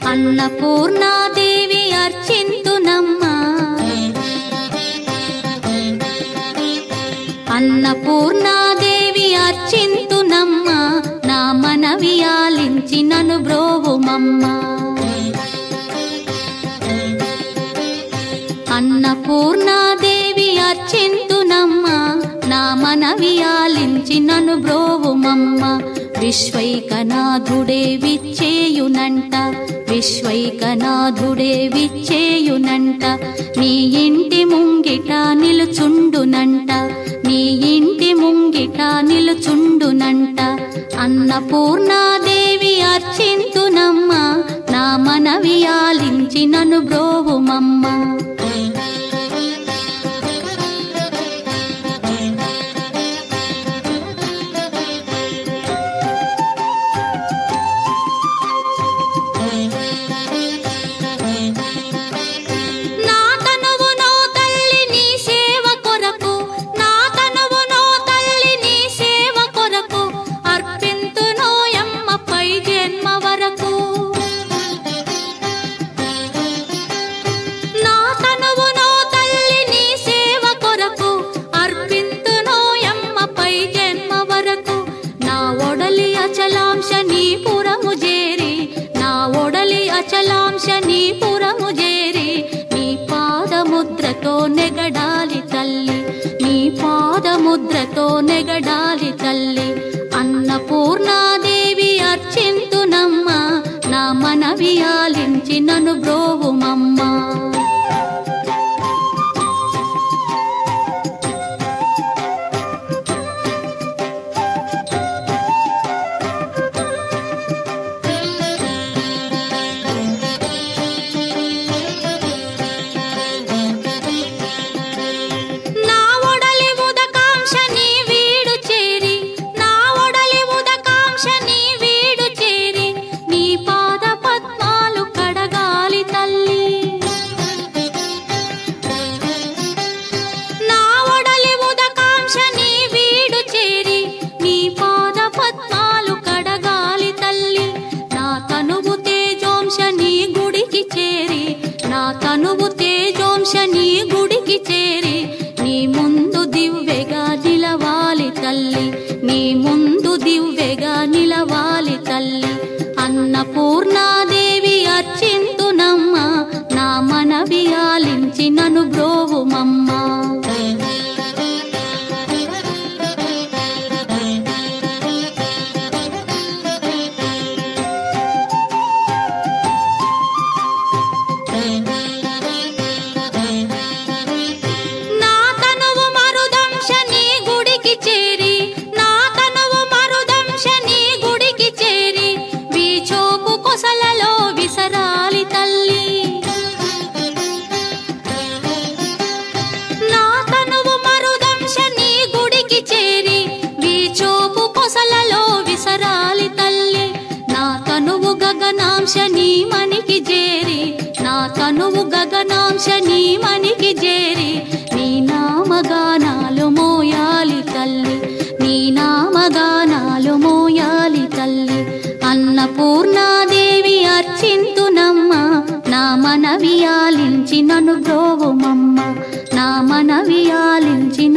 అన్నపూర్ణాదేవి అర్చింతునమ్మా, అన్నపూర్ణాదేవి అర్చింతునమ్మా, నా మనవి ఆలించి నన్ను బ్రోవుమమ్మా. అన్నపూర్ణాదేవి అర్చింతునమ్మా, నా మనవి ఆలించి నన్ను బ్రోవుమమ్మా. విశ్వైకనాథుడే విచ్చేయునంట, విశ్వైకనాథుడే విచ్చేయునంట, నీ ఇంటి ముంగిట నిలుచుండునంట, నీ ఇంటి ముంగిట నిలుచుండునంట. అన్నపూర్ణాదేవి అర్చింతునమ్మా, నా మనవి ఆలించి నన్ను బ్రోవుమమ్మా. అచలాంశనీపురము చేరి నీ పాదముద్రతో నెగడాలి తల్లి, నీ పాదముద్రతో నెగడాలి తల్లి. అన్నపూర్ణాదేవి అర్చింతునమ్మా, నా మనవి ఆలించి నన్ను బ్రోవుమమ్మా. తనువు తేజోంశని గుడికి చేరి నీ ముందు దివ్వెగా నిలవాలి తల్లి, నీ ముందు దివ్వెగా నిలవాలి తల్లి. అన్నపూర్ణాదేవి అర్చింతునమ్మా, నా మనవి ఆలించి నన్ను బ్రోవుమమ్మా. గగనాంశని మనికి చేరి, నా తనువు గగనాంశని మనికి చేరి నీ నామగానాలు మోయాలి తల్లి, నీ నామగానాలు మోయాలి తల్లి. అన్నపూర్ణాదేవి అర్చింతునమ్మా, నా మనవి ఆలించి నన్ను బ్రోవుమమ్మా, నా మనవి ఆలించి